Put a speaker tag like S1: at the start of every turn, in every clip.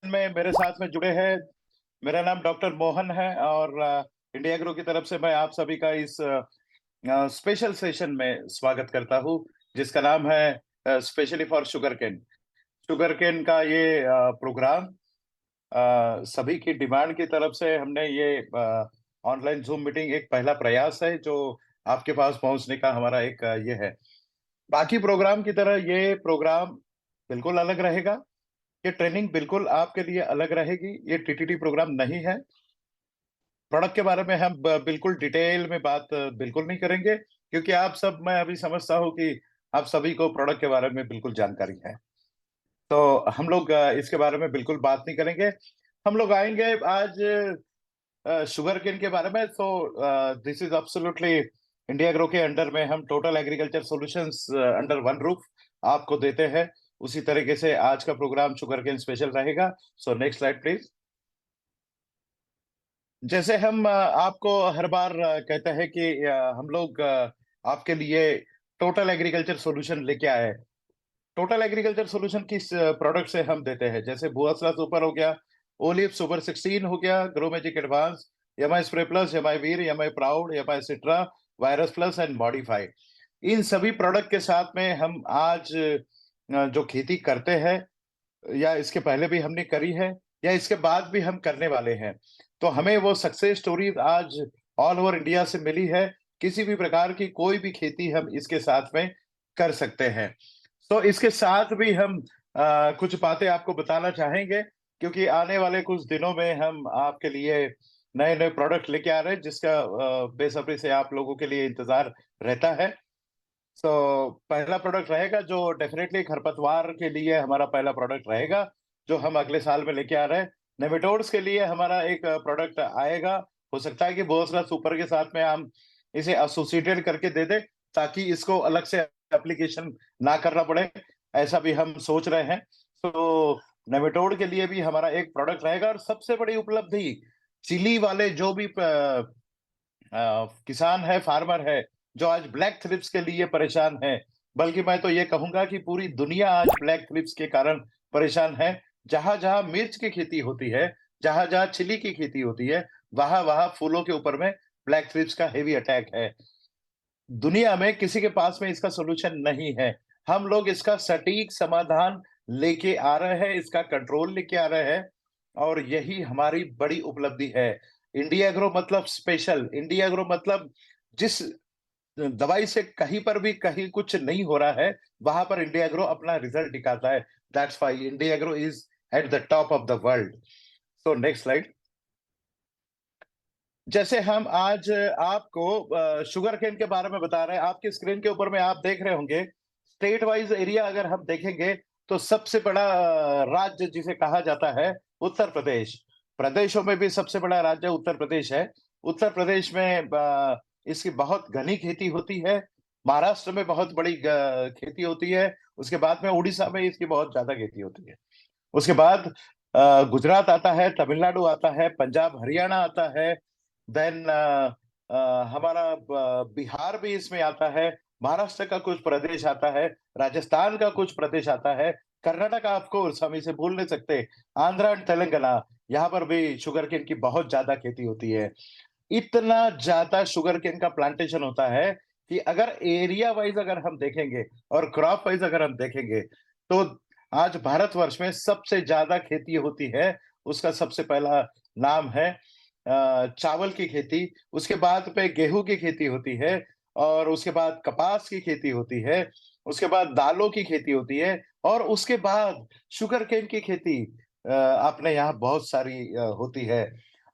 S1: में मेरे साथ में जुड़े हैं। मेरा नाम डॉक्टर मोहन है और इंडिया ग्रो की तरफ से मैं आप सभी का इस स्पेशल सेशन में स्वागत करता हूँ, जिसका नाम है specially for sugarcane. Sugarcane का ये प्रोग्राम सभी की डिमांड की तरफ से हमने ये ऑनलाइन जूम मीटिंग एक पहला प्रयास है जो आपके पास पहुंचने का हमारा एक ये है। बाकी प्रोग्राम की तरह ये प्रोग्राम बिल्कुल अलग रहेगा। ये ट्रेनिंग बिल्कुल आपके लिए अलग रहेगी। ये टीटीटी प्रोग्राम नहीं है। प्रोडक्ट के बारे में हम बिल्कुल डिटेल में बात बिल्कुल नहीं करेंगे, क्योंकि आप सब, मैं अभी समझता हूँ कि आप सभी को प्रोडक्ट के बारे में बिल्कुल जानकारी है। तो हम लोग इसके बारे में बिल्कुल बात नहीं करेंगे। हम लोग आएंगे आज शुगर केन के बारे में। तो this is absolutely India grow के अंडर में हम total agriculture solutions under one roof आपको देते हैं। उसी तरीके से आज का प्रोग्राम शुगर केन स्पेशल रहेगा। सो नेक्स्ट स्लाइड प्लीज। जैसे हम आपको हर बार कहते हैं कि हम लोग आपके लिए टोटल एग्रीकल्चर सॉल्यूशन लेके आए हैं। टोटल एग्रीकल्चर सॉल्यूशन किस प्रोडक्ट से हम देते हैं? जैसे बुआस्ला सुपर हो गया, ओलिव सुपर 16 हो गया, grow magic advance, MI spray plus, MI वीर, एमआई प्राउड, एमआई सिट्रा, वायरस प्लस एंड मॉडिफाई। इन सभी प्रोडक्ट के साथ में हम आज जो खेती करते हैं, या इसके पहले भी हमने करी है, या इसके बाद भी हम करने वाले हैं, तो हमें वो सक्सेस स्टोरी आज ऑल ओवर इंडिया से मिली है। किसी भी प्रकार की कोई भी खेती हम इसके साथ में कर सकते हैं। तो इसके साथ भी हम कुछ बातें आपको बताना चाहेंगे, क्योंकि आने वाले कुछ दिनों में हम आपके लिए नए नए प्रोडक्ट लेके आ रहे हैं, जिसका बेसब्री से आप लोगों के लिए इंतजार रहता है। सो पहला प्रोडक्ट रहेगा जो डेफिनेटली खरपतवार के लिए हमारा पहला प्रोडक्ट रहेगा, जो हम अगले साल में लेके आ रहे हैं। नेमेटोड्स के लिए हमारा एक प्रोडक्ट आएगा। हो सकता है कि बोसरा सुपर के साथ में हम इसे एसोसिएटेड करके दे दे, ताकि इसको अलग से एप्लीकेशन ना करना पड़े। ऐसा भी हम सोच रहे हैं। तो नेमेटोड के लिए भी हमारा एक प्रोडक्ट रहेगा। और सबसे बड़ी उपलब्धि, चिली वाले जो भी किसान है, फार्मर है, जो आज ब्लैक थ्रिप्स के लिए परेशान है, बल्कि मैं तो ये कहूंगा कि पूरी दुनिया आज ब्लैक थ्रिप्स के कारण परेशान है। जहां जहां मिर्च की खेती होती है, जहां जहां चिली की खेती होती है, वहां वहां फूलों के ऊपर में ब्लैक थ्रिप्स का हेवी अटैक है। दुनिया में किसी के पास में इसका सोल्यूशन नहीं है। हम लोग इसका सटीक समाधान लेके आ रहे हैं, इसका कंट्रोल लेके आ रहे हैं, और यही हमारी बड़ी उपलब्धि है। इंडिया एग्रो मतलब स्पेशल। इंडिया एग्रो मतलब जिस दवाई से कहीं पर भी कहीं कुछ नहीं हो रहा है, वहां पर इंडिया एग्रो अपना रिजल्ट दिखाता है। That's why India agro is at the top of the world. So next slide. जैसे हम आज आपको शुगर केन के बारे में बता रहे हैं, आपकी स्क्रीन के ऊपर में आप देख रहे होंगे स्टेट वाइज एरिया अगर हम देखेंगे, तो सबसे बड़ा राज्य जिसे कहा जाता है उत्तर प्रदेश। प्रदेशों में भी सबसे बड़ा राज्य उत्तर प्रदेश है। उत्तर प्रदेश में इसकी बहुत घनी खेती होती है। महाराष्ट्र में बहुत बड़ी खेती होती है। उसके बाद में उड़ीसा में इसकी बहुत ज्यादा खेती होती है। उसके बाद गुजरात आता है, तमिलनाडु आता है, पंजाब हरियाणा आता है। देन हमारा बिहार भी इसमें आता है। महाराष्ट्र का कुछ प्रदेश आता है। राजस्थान का कुछ प्रदेश आता है। कर्नाटक ऑफ कोर्स हम इसे भूल नहीं सकते। आंध्र एंड तेलंगाना, यहाँ पर भी शुगर केन की बहुत ज्यादा खेती होती है। इतना ज्यादा शुगर केन का प्लांटेशन होता है कि अगर एरिया वाइज अगर हम देखेंगे और क्रॉप वाइज अगर हम देखेंगे, तो आज भारतवर्ष में सबसे ज्यादा खेती होती है। उसका सबसे पहला नाम है चावल की खेती। उसके बाद पे गेहूं की खेती होती है। और उसके बाद कपास की खेती होती है। उसके बाद दालों की खेती होती है। और उसके बाद शुगर केन की खेती अपने यहाँ बहुत सारी होती है।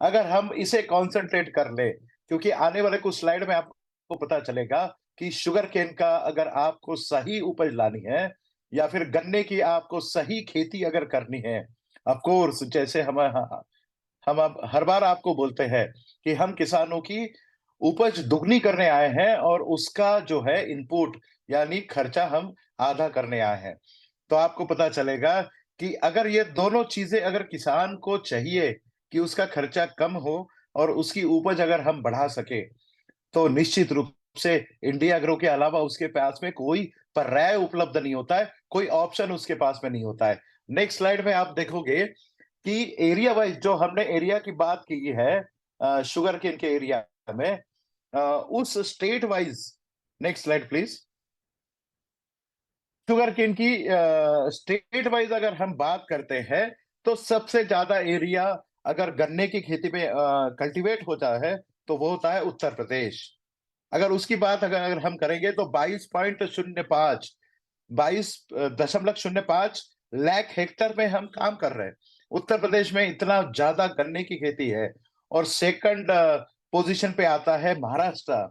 S1: अगर हम इसे कॉन्सेंट्रेट कर ले, क्योंकि आने वाले कुछ स्लाइड में आपको पता चलेगा कि शुगर केन का अगर आपको सही उपज लानी है, या फिर गन्ने की आपको सही खेती अगर करनी है, ऑफ कोर्स जैसे हम अब हर बार आपको बोलते हैं कि हम किसानों की उपज दुगनी करने आए हैं, और उसका जो है इनपुट यानी खर्चा हम आधा करने आए हैं। तो आपको पता चलेगा कि अगर ये दोनों चीजें अगर किसान को चाहिए कि उसका खर्चा कम हो और उसकी उपज अगर हम बढ़ा सके, तो निश्चित रूप से इंडिया ग्रो के अलावा उसके पास में कोई पर्याय उपलब्ध नहीं होता है, कोई ऑप्शन उसके पास में नहीं होता है। नेक्स्ट स्लाइड में आप देखोगे कि एरिया वाइज जो हमने एरिया की बात की है शुगर केन के एरिया में, उस state wise, next slide please, sugarcane की स्टेट वाइज अगर हम बात करते हैं तो सबसे ज्यादा एरिया अगर गन्ने की खेती में कल्टीवेट होता है तो वो होता है उत्तर प्रदेश। अगर उसकी बात अगर हम करेंगे तो 22.05 लाख हेक्टर में हम काम कर रहे हैं। उत्तर प्रदेश में इतना ज्यादा गन्ने की खेती है। और सेकंड पोजीशन पे आता है महाराष्ट्र,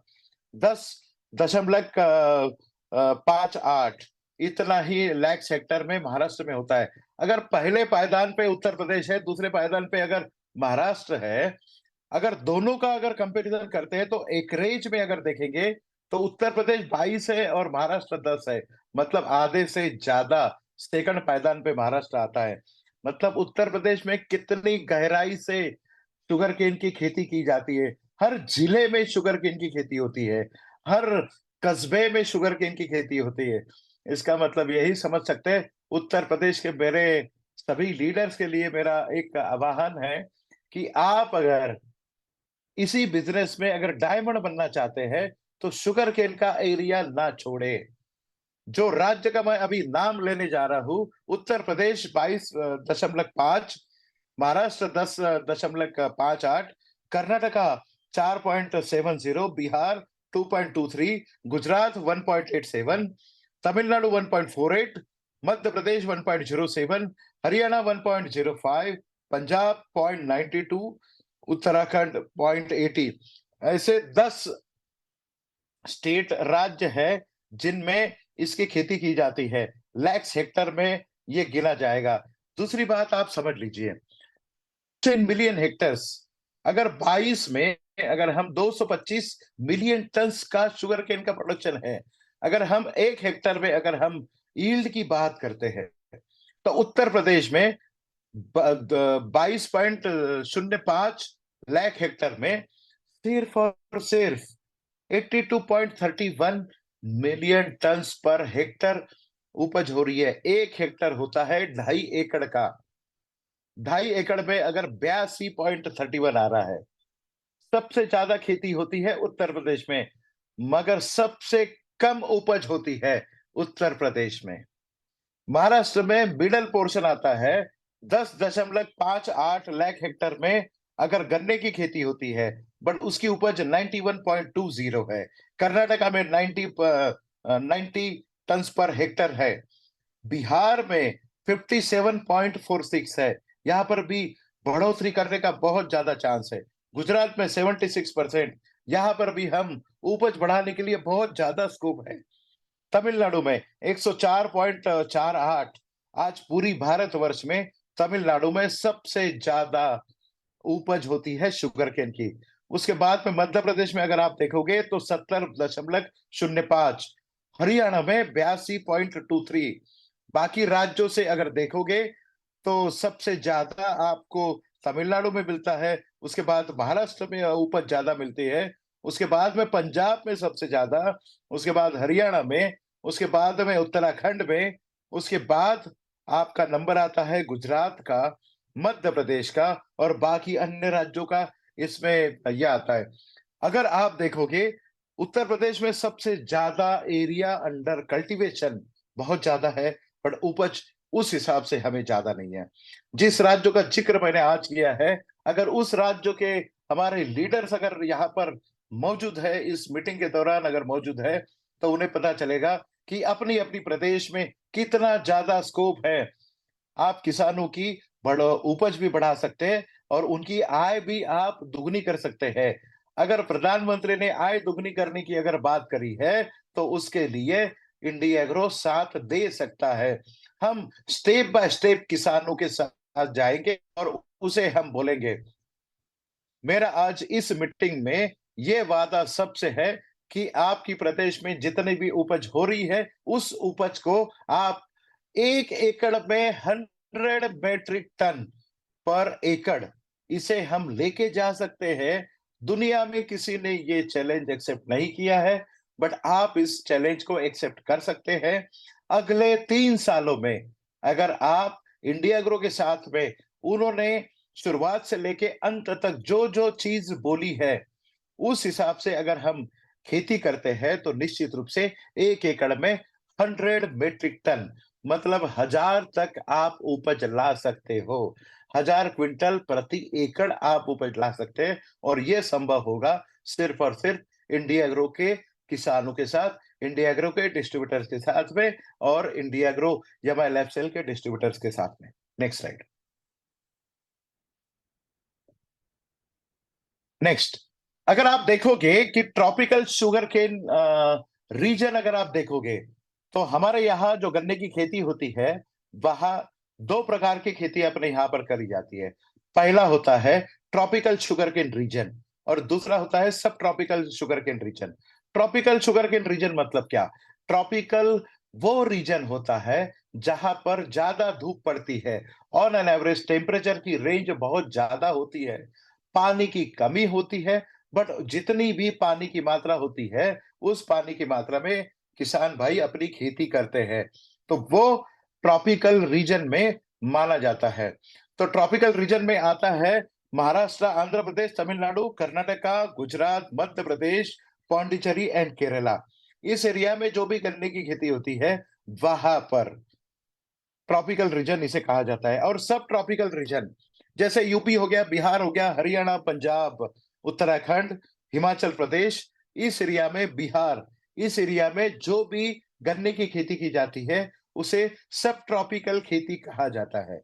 S1: 10.58 इतना ही लाख हेक्टर में महाराष्ट्र में होता है। अगर पहले पायदान पे उत्तर प्रदेश है, दूसरे पायदान पे अगर महाराष्ट्र है, अगर दोनों का अगर कंपैरिजन करते हैं तो एकरेज में अगर देखेंगे तो उत्तर प्रदेश 22 है और महाराष्ट्र 10 है। मतलब आधे से ज्यादा सेकंड पायदान पे महाराष्ट्र आता है। मतलब उत्तर प्रदेश में कितनी गहराई से शुगर केन की खेती की जाती है। हर जिले में शुगर केन की खेती होती है, हर कस्बे में शुगर केन की खेती होती है। इसका मतलब यही समझ सकते हैं। उत्तर प्रदेश के मेरे सभी लीडर्स के लिए मेरा एक आह्वान है कि आप अगर इसी बिजनेस में अगर डायमंड बनना चाहते हैं तो शुगर केन का एरिया ना छोड़े। जो राज्य का मैं अभी नाम लेने जा रहा हूं, उत्तर प्रदेश 22.5, महाराष्ट्र 10.58, कर्नाटका 4.70, बिहार 2.23, गुजरात 1.87, तमिलनाडु 1.48, मध्य प्रदेश 1.07, हरियाणा 1.05, पंजाब 0.92, उत्तराखंड 0.80। ऐसे 10 स्टेट राज्य है जिनमें इसकी खेती की जाती है। लैक्स हेक्टर में ये गिना जाएगा। दूसरी बात आप समझ लीजिए, 10 मिलियन हेक्टर्स, अगर 22 में अगर हम 225 मिलियन टन का शुगर केन का प्रोडक्शन है, अगर हम 1 हेक्टर में अगर हम यील्ड की बात करते हैं तो उत्तर प्रदेश में 22.05 लाख हेक्टर में सिर्फ और सिर्फ 82.31 मिलियन टन पर हेक्टर उपज हो रही है। 1 हेक्टर होता है 2.5 एकड़ का। 2.5 एकड़ में अगर 82.31 आ रहा है, सबसे ज्यादा खेती होती है उत्तर प्रदेश में, मगर सबसे कम उपज होती है उत्तर प्रदेश में। महाराष्ट्र में मिडल पोर्शन आता है, 10.58 लाख हेक्टर में अगर गन्ने की खेती होती है, बट उसकी उपज 91.20 है। कर्नाटका में 90 टन पर हेक्टर है। बिहार में 57.46 है। यहाँ पर भी बढ़ोतरी करने का बहुत ज्यादा चांस है। गुजरात में 76%, यहाँ पर भी हम उपज बढ़ाने के लिए बहुत ज्यादा स्कोप है। तमिलनाडु में 104.48, आज पूरी भारतवर्ष में तमिलनाडु में सबसे ज्यादा उपज होती है शुगर केन की। उसके बाद में मध्य प्रदेश में अगर आप देखोगे तो 70.05, हरियाणा में 82.23। बाकी राज्यों से अगर देखोगे तो सबसे ज्यादा आपको तमिलनाडु में मिलता है, उसके बाद महाराष्ट्र में उपज ज्यादा मिलती है, उसके बाद में पंजाब में सबसे ज्यादा, उसके बाद हरियाणा में, उसके बाद में उत्तराखंड में, उसके बाद आपका नंबर आता है गुजरात का, मध्य प्रदेश का और बाकी अन्य राज्यों का। इसमें यह आता है। अगर आप देखोगे उत्तर प्रदेश में सबसे ज्यादा एरिया अंडर कल्टीवेशन बहुत ज्यादा है, पर उपज उस हिसाब से हमें ज्यादा नहीं है। जिस राज्यों का जिक्र मैंने आज किया है, अगर उस राज्य के हमारे लीडर्स अगर यहाँ पर मौजूद है, इस मीटिंग के दौरान अगर मौजूद है, तो उन्हें पता चलेगा कि अपनी अपनी प्रदेश में कितना ज्यादा स्कोप है। आप किसानों की उपज भी बढ़ा सकते हैं और उनकी आय भी आप दुगनी कर सकते हैं। अगर प्रधानमंत्री ने आय दुगनी करने की अगर बात करी है तो उसके लिए इंडिया एग्रो साथ दे सकता है। हम स्टेप बाय स्टेप किसानों के साथ जाएंगे और उसे हम बोलेंगे। मेरा आज इस मीटिंग में ये वादा सबसे है कि आपकी प्रदेश में जितनी भी उपज हो रही है, उस उपज को आप 1 एकड़ में 100 मेट्रिक टन पर एकड़ इसे हम लेके जा सकते हैं। दुनिया में किसी ने ये चैलेंज एक्सेप्ट नहीं किया है, बट आप इस चैलेंज को एक्सेप्ट कर सकते हैं। अगले 3 सालों में अगर आप इंडिया ग्रो के साथ में उन्होंने शुरुआत से लेके अंत तक जो जो चीज बोली है, उस हिसाब से अगर हम खेती करते हैं तो निश्चित रूप से 1 एकड़ में 100 मेट्रिक टन मतलब 1000 तक आप उपज ला सकते हो। 1000 क्विंटल प्रति एकड़ आप उपज ला सकते हैं और ये संभव होगा सिर्फ और सिर्फ इंडिया एग्रो के किसानों के साथ, इंडिया एग्रो के डिस्ट्रीब्यूटर्स के साथ में और इंडिया एग्रो यामा लैब के डिस्ट्रीब्यूटर्स के साथ में। Next slide. नेक्स्ट, अगर आप देखोगे कि ट्रॉपिकल शुगर केन रीजन अगर आप देखोगे तो हमारे यहाँ जो गन्ने की खेती होती है वहां 2 प्रकार की खेती अपने यहाँ पर करी जाती है। पहला होता है ट्रॉपिकल शुगर केन रीजन और दूसरा होता है सब tropical sugarcane region. Tropical sugarcane region मतलब क्या? ट्रॉपिकल वो रीजन होता है जहां पर ज्यादा धूप पड़ती है, ऑन एन एवरेज टेम्परेचर की रेंज बहुत ज्यादा होती है, पानी की कमी होती है, बट जितनी भी पानी की मात्रा होती है उस पानी की मात्रा में किसान भाई अपनी खेती करते हैं, तो वो ट्रॉपिकल रीजन में माना जाता है। तो ट्रॉपिकल रीजन में आता है महाराष्ट्र, आंध्र प्रदेश, तमिलनाडु, कर्नाटका, गुजरात, मध्य प्रदेश, पौंडीचेरी एंड केरला। इस एरिया में जो भी गन्ने की खेती होती है वहां पर ट्रॉपिकल रीजन इसे कहा जाता है। और सब ट्रॉपिकल रीजन जैसे यूपी हो गया, बिहार हो गया, हरियाणा, पंजाब, उत्तराखंड, हिमाचल प्रदेश, इस एरिया में बिहार, इस एरिया में जो भी गन्ने की खेती की जाती है उसे सब ट्रॉपिकल खेती कहा जाता है।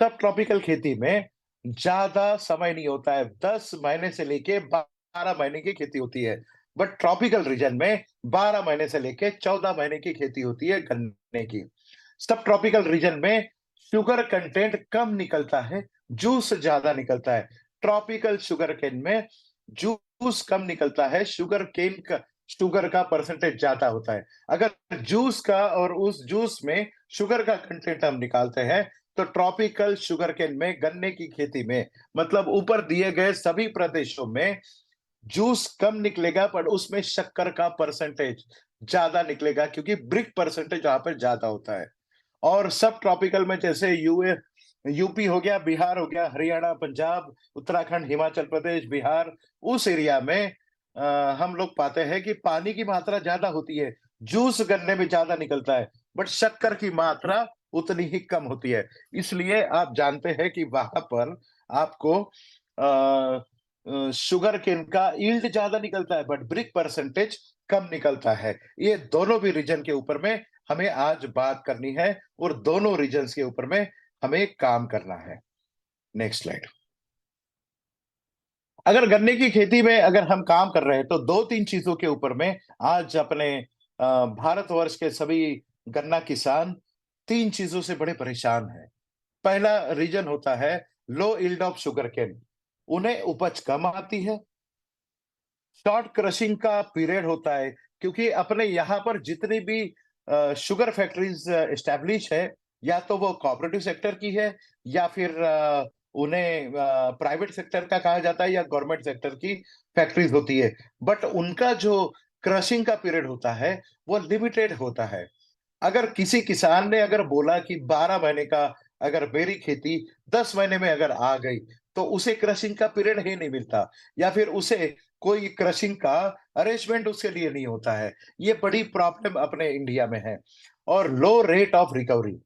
S1: सब ट्रॉपिकल खेती में ज्यादा समय नहीं होता है, 10 महीने से लेके 12 महीने की खेती होती है, बट ट्रॉपिकल रीजन में 12 महीने से लेके 14 महीने की खेती होती है गन्ने की। सब ट्रॉपिकल रीजन में शुगर कंटेंट कम निकलता है, जूस ज्यादा निकलता है। ट्रॉपिकल शुगर केन में जूस कम निकलता है, शुगर का परसेंटेज ज्यादा होता है। अगर जूस का और उस जूस में शुगर का कंटेंट हम निकालते हैं तो ट्रॉपिकल शुगर केन में गन्ने की खेती में मतलब ऊपर दिए गए सभी प्रदेशों में जूस कम निकलेगा पर उसमें शक्कर का परसेंटेज ज्यादा निकलेगा क्योंकि ब्रिक परसेंटेज वहां पर ज्यादा होता है। और सब ट्रॉपिकल में जैसे यूपी हो गया, बिहार हो गया, हरियाणा, पंजाब, उत्तराखंड, हिमाचल प्रदेश, बिहार, उस एरिया में हम लोग पाते हैं कि पानी की मात्रा ज्यादा होती है, जूस गन्ने में ज्यादा निकलता है, बट शक्कर की मात्रा उतनी ही कम होती है। इसलिए आप जानते हैं कि वहां पर आपको शुगर केन का यील्ड ज्यादा निकलता है बट ब्रिक परसेंटेज कम निकलता है। ये दोनों भी रीजन के ऊपर में हमें आज बात करनी है और दोनों रीजन्स के ऊपर में हमें काम करना है। Next slide. अगर गन्ने की खेती में अगर हम काम कर रहे हैं तो 2-3 चीजों के ऊपर में आज अपने भारतवर्ष के सभी गन्ना किसान 3 चीजों से बड़े परेशान हैं। पहला रीजन होता है लो यील्ड ऑफ शुगर केन, उन्हें उपज कम आती है। शॉर्ट क्रशिंग का पीरियड होता है क्योंकि अपने यहाँ पर जितनी भी शुगर फैक्ट्रीज एस्टैब्लिश है या तो वो कोऑपरेटिव सेक्टर की है या फिर उन्हें प्राइवेट सेक्टर का कहा जाता है या गवर्नमेंट सेक्टर की फैक्ट्रीज होती है, बट उनका जो क्रशिंग का पीरियड होता है वो लिमिटेड होता है। अगर किसी किसान ने अगर बोला कि 12 महीने का अगर मेरी खेती 10 महीने में अगर आ गई तो उसे क्रशिंग का पीरियड ही नहीं मिलता या फिर उसे कोई क्रशिंग का अरेंजमेंट उसके लिए नहीं होता है। ये बड़ी प्रॉब्लम अपने इंडिया में है। और लो रेट ऑफ रिकवरी,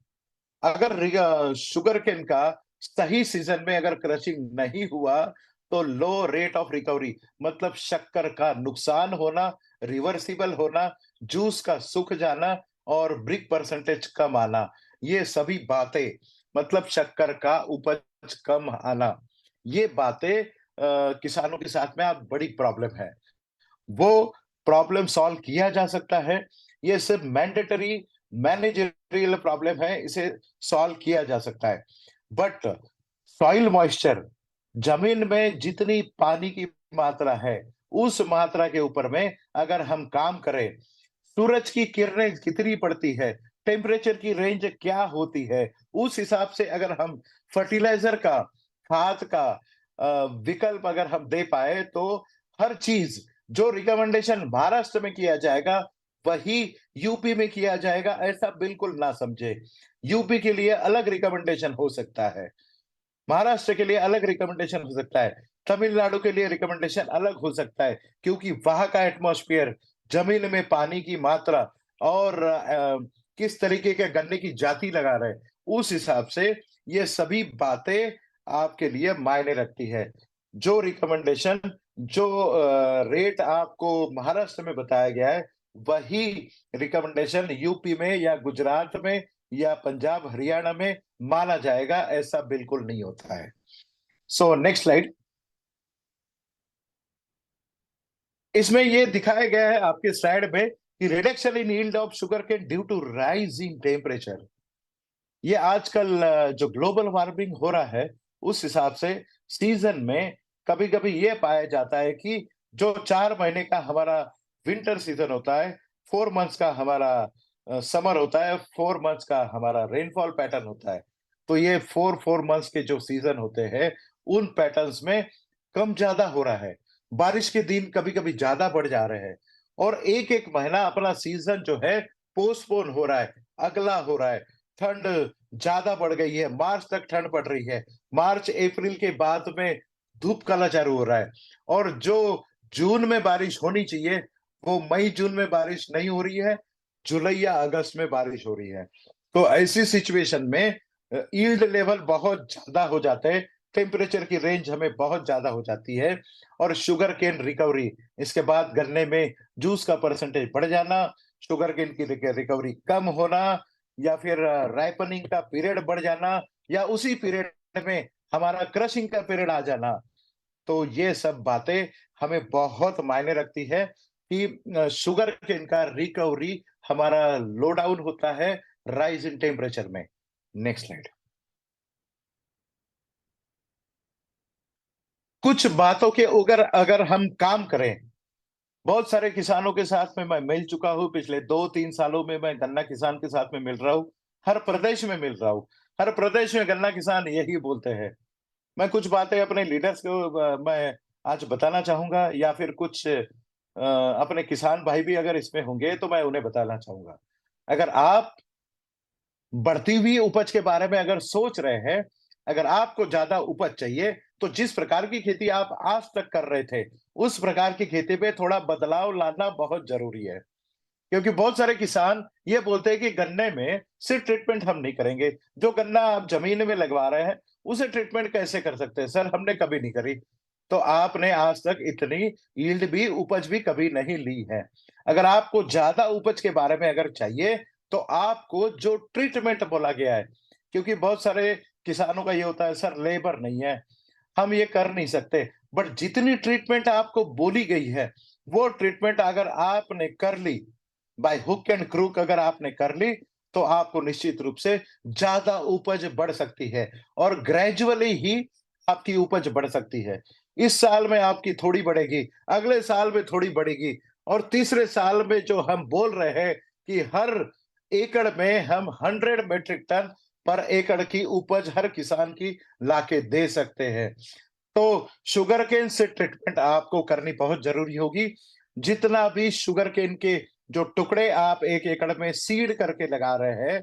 S1: अगर शुगर केन का सही सीजन में अगर क्रशिंग नहीं हुआ तो लो रेट ऑफ रिकवरी मतलब शक्कर का नुकसान होना, रिवर्सिबल होना, जूस का सूख जाना और ब्रिक परसेंटेज कम आना, ये सभी बातें मतलब शक्कर का उपज कम आना, ये बातें किसानों के साथ में अब बड़ी प्रॉब्लम है। वो प्रॉब्लम सॉल्व किया जा सकता है। ये सिर्फ मैंडेटरी मैनेजरियल प्रॉब्लम है, इसे सॉल्व किया जा सकता है। बट सॉइल मॉइस्चर, जमीन में जितनी पानी की मात्रा है उस मात्रा के ऊपर में अगर हम काम करें, सूरज की किरणें कितनी पड़ती है, टेम्परेचर की रेंज क्या होती है, उस हिसाब से अगर हम फर्टिलाइजर का, खाद का विकल्प अगर हम दे पाए तो हर चीज जो रिकमेंडेशन महाराष्ट्र में किया जाएगा वही यूपी में किया जाएगा, ऐसा बिल्कुल ना समझे। यूपी के लिए अलग रिकमेंडेशन हो सकता है। महाराष्ट्र के लिए अलग रिकमेंडेशन हो सकता है, तमिलनाडु के लिए रिकमेंडेशन अलग हो सकता है, क्योंकि वहां का एटमॉस्फेयर, जमीन में पानी की मात्रा और किस तरीके के गन्ने की जाति लगा रहे हैं, उस हिसाब से ये सभी बातें आपके लिए मायने रखती है। जो रिकमेंडेशन, जो रेट आपको महाराष्ट्र में बताया गया है, वही रिकमेंडेशन यूपी में या गुजरात में या पंजाब हरियाणा में माना जाएगा, ऐसा बिल्कुल नहीं होता है। So next slide. इसमें ये दिखाया गया है आपके स्लाइड में कि reduction in yield of sugarcane due to rise in temperature. ये आजकल जो ग्लोबल वार्मिंग हो रहा है, उस हिसाब से सीजन में कभी-कभी ये पाया जाता है कि जो 4 महीने का हमारा विंटर सीजन होता है, 4 मंथ्स का हमारा समर होता है, 4 मंथ्स का हमारा रेनफॉल पैटर्न होता है। तो ये 4 मंथ्स के जो सीजन होते हैं, उन पैटर्न्स में कम ज़्यादा हो रहा है। बारिश के दिन कभी-कभी ज़्यादा बढ़ जा रहे हैं और एक-एक महीना अपना सीजन जो है पोस्टपोन हो रहा है, अगला हो रहा है। ठंड ज़्यादा बढ़ गई है, मार्च तक ठंड पड़ रही है। मार्च, अप्रैल के बाद में धूप काला चालू हो रहा है और जो जून में बारिश होनी चाहिए, वो मई, जून में बारिश नहीं हो रही है, जुलाई या अगस्त में बारिश हो रही है। तो ऐसी सिचुएशन में यील्ड लेवल बहुत ज़्यादा हो जाते हैं, टेम्परेचर की रेंज हमें बहुत ज़्यादा हो जाती है और शुगर केन रिकवरी, इसके बाद गन्ने में जूस का परसेंटेज बढ़ जाना, शुगर केन की रिकवरी कम होना या फिर राइपनिंग का पीरियड बढ़ जाना या उसी पीरियड में हमारा क्रशिंग का पीरियड आ जाना। तो ये सब बातें हमें बहुत मायने रखती है कि शुगर केन का रिकवरी हमारा लो डाउन होता है राइज इन टेम्परेचर में। Next slide. कुछ बातों के अगर अगर हम काम करें, बहुत सारे किसानों के साथ में मैं मिल चुका हूँ, पिछले 2-3 सालों में मैं गन्ना किसान के साथ में मिल रहा हूँ, हर प्रदेश में मिल रहा हूँ। हर प्रदेश में गन्ना किसान यही बोलते हैं। मैं कुछ बातें अपने लीडर्स को मैं आज बताना चाहूँगा या फिर कुछ अपने किसान भाई भी अगर इसमें होंगे तो मैं उन्हें बताना चाहूँगा। अगर आप बढ़ती हुई उपज के बारे में अगर सोच रहे हैं, अगर आपको ज़्यादा उपज चाहिए, तो जिस प्रकार की खेती आप आज तक कर रहे थे, उस प्रकार की खेती पे थोड़ा बदलाव लाना बहुत ज़रूरी है। क्योंकि बहुत सारे किसान ये बोलते हैं कि गन्ने में सिर्फ ट्रीटमेंट हम नहीं करेंगे, जो गन्ना आप ज़मीन में लगवा रहे हैं, उसे ट्रीटमेंट कैसे कर सकते हैं? सर, हमने कभी नहीं करी। तो आपने आज तक इतनी यील्ड भी, उपज भी कभी नहीं ली है। अगर आपको ज़्यादा उपज के बारे में अगर चाहिए, तो आपको जो ट्रीटमेंट बोला गया है, क्योंकि बहुत सारे किसानों का ये होता है, सर लेबर नहीं है, हम ये कर नहीं सकते। बट जितनी ट्रीटमेंट आपको बोली गई है, वो ट्रीटमेंट अगर आपने कर ली, बाय हुक एंड क्रूक अगर आपने कर ली, तो आपको निश्चित रूप से ज़्यादा उपज बढ़ सकती है और ग्रेजुअली ही आपकी उपज बढ़ सकती है। इस साल में आपकी थोड़ी बढ़ेगी, अगले साल में थोड़ी बढ़ेगी और तीसरे साल में जो हम बोल रहे हैं कि हर एकड़ में हम 100 मेट्रिक टन पर एकड़ की उपज हर किसान की लाके दे सकते हैं। तो शुगरकेन से ट्रीटमेंट आपको करनी बहुत ज़रूरी होगी। जितना भी शुगरकेन के जो टुकड़े आप 1 एकड़ में सीड करके लगा रहे हैं,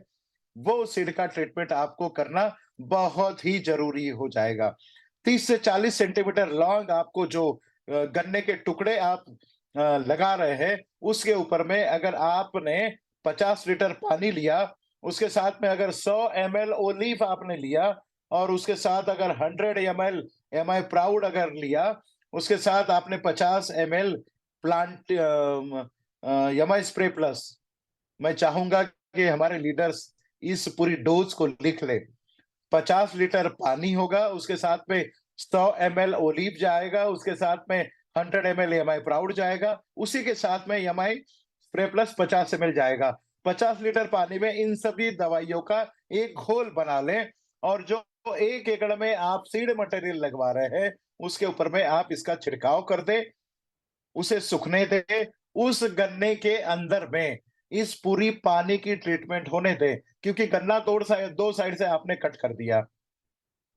S1: वो सीड का ट्रीटमेंट आपको करना बहुत ही ज़रूरी हो जाएगा। 30 से 40 सेंटीमीटर लॉन्ग आपको जो गन्ने के टुकड़े आप लगा रहे हैं, उसके ऊपर में अगर आपने 50 लीटर पानी लिया, उसके साथ में अगर 100 एमएल ओलिव आपने लिया और उसके साथ अगर 100 एमएल एमआई प्राउड अगर लिया, उसके साथ आपने 50 ML plant MI spray plus, मैं चाहूँगा कि हमारे लीडर्स इस पूरी डोज़ को लिख लें। 50 लीटर पानी होगा, उसके साथ में 100 एमएल ओलिव जाएगा, उसके साथ में 100 एमएल एमआई प्राउड जाएगा, उसी के साथ में एमआई स्प्रे प्लस 50 एमएल जाएगा। 50 लीटर पानी में इन सभी दवाइयों का एक घोल बना लें और जो 1 एकड़ में आप सीड मटेरियल लगवा रहे हैं, उसके ऊपर में आप इसका छिड़काव कर दें, उसे सूखने दें, उस गन्ने के अंदर में इस पूरी पानी की ट्रीटमेंट होने दें, क्योंकि गन्ना तोड़ साइ 2 साइड से आपने कट कर दिया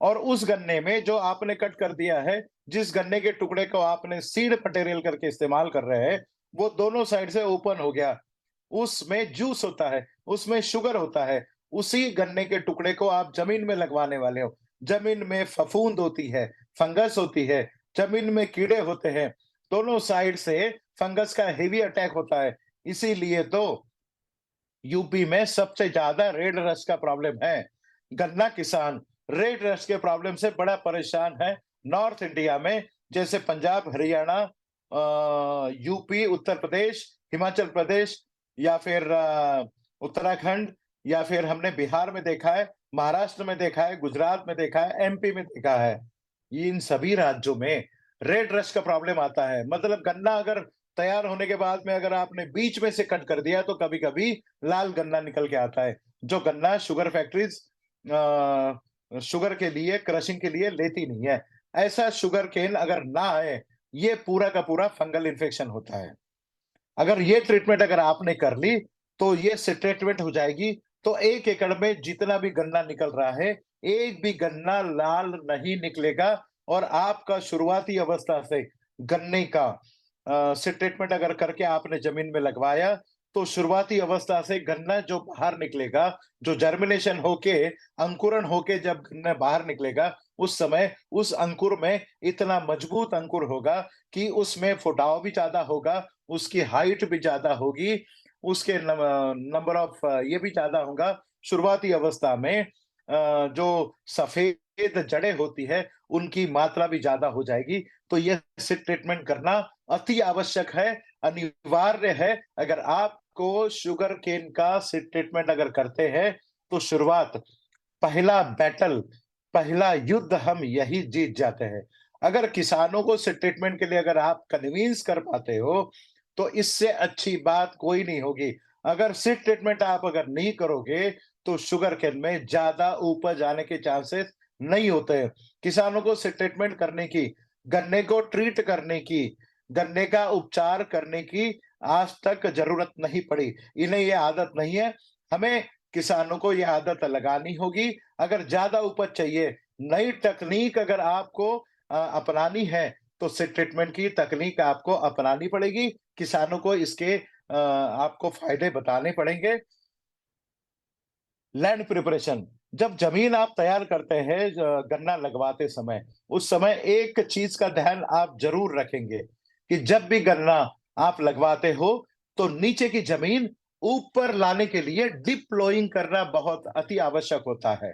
S1: और उस गन्ने में जो आपने कट कर दिया है, जिस गन्ने के टुकड़े को आपने सीड मटेरियल करके इस्तेमाल कर रहे हैं, वो दोनों साइड से ओपन हो गया। उसमें जूस होता है, उसमें शुगर होता है, उसी गन्ने के टुकड़े को आप ज़मीन में लगवाने वाले हो। जमीन में फफूंद होती है, फंगस होती है, जमीन में कीड़े होते हैं, दोनों साइड से फंगस का हेवी अटैक होता है। इसीलिए तो यूपी में सबसे ज्यादा रेड रस्ट का प्रॉब्लम है। गन्ना किसान रेड रस्ट के प्रॉब्लम से बड़ा परेशान है। नॉर्थ इंडिया में जैसे पंजाब, हरियाणा, यूपी, उत्तर प्रदेश, हिमाचल प्रदेश या फिर उत्तराखंड या फिर हमने बिहार में देखा है, महाराष्ट्र में देखा है, गुजरात में देखा है, एमपी में देखा है। इन सभी राज्यों में रेड रस्ट का प्रॉब्लम आता है। मतलब गन्ना अगर तैयार होने के बाद में अगर आपने बीच में से कट कर दिया तो कभी-कभी लाल गन्ना निकल के आता है, जो गन्ना शुगर फैक्ट्रीज शुगर के लिए, क्रशिंग के लिए लेती नहीं है। ऐसा शुगर केन अगर ना आए, ये पूरा का पूरा फंगल इन्फेक्शन होता है। अगर ये ट्रीटमेंट अगर आपने कर ली, तो ये स ट्रीटमेंट हो जाएगी, तो 1 एकड़ में जितना भी गन्ना निकल रहा है, एक भी गन्ना लाल नहीं निकलेगा और आपका शुरुआती अवस्था से गन्ने का से ट्रीटमेंट अगर करके आपने ज़मीन में लगवाया, तो शुरुआती अवस्था से गन्ना जो बाहर निकलेगा, जो जर्मिनेशन होके, अंकुरण होके जब गन्ना बाहर निकलेगा, उस समय उस अंकुर में इतना मजबूत अंकुर होगा कि उसमें फुटाव भी ज़्यादा होगा, उसकी हाइट भी ज़्यादा होगी, उसके नंबर ऑफ ये भी ज़्यादा होगा। शुरुआती अवस्था में जो सफ़ेद जड़ें होती है, उनकी मात्रा भी ज़्यादा हो जाएगी। तो ये सीड ट्रीटमेंट करना अति आवश्यक है, अनिवार्य है। अगर आपको शुगर केन का सीड ट्रीटमेंट अगर करते हैं, तो शुरुआत पहला बैटल, पहला युद्ध हम यही जीत जाते हैं। अगर किसानों को सीड ट्रीटमेंट के लिए अगर आप कन्विंस कर पाते हो, तो इससे अच्छी बात कोई नहीं होगी। अगर सीड ट्रीटमेंट आप अगर नहीं करोगे, तो शुगर केन में ज़्यादा उपज आने के चांसेस नहीं होते हैं। किसानों को सीड ट्रीटमेंट करने की, गन्ने को ट्रीट करने की, गन्ने का उपचार करने की आज तक ज़रूरत नहीं पड़ी। इन्हें ये आदत नहीं है। हमें किसानों को ये आदत लगानी होगी। अगर ज़्यादा उपज चाहिए, नई तकनीक अगर आपको अपनानी है, तो सीड ट्रीटमेंट की तकनीक आपको अपनानी पड़ेगी। किसानों को इसके आपको फ़ायदे बताने पड़ेंगे। लैंड प्रिपरेशन, जब ज़मीन आप तैयार करते हैं गन्ना लगवाते समय, उस समय एक चीज़ का ध्यान आप ज़रूर रखेंगे कि जब भी गन्ना आप लगवाते हो, तो नीचे की ज़मीन ऊपर लाने के लिए डीप प्लोइंग करना बहुत अति आवश्यक होता है।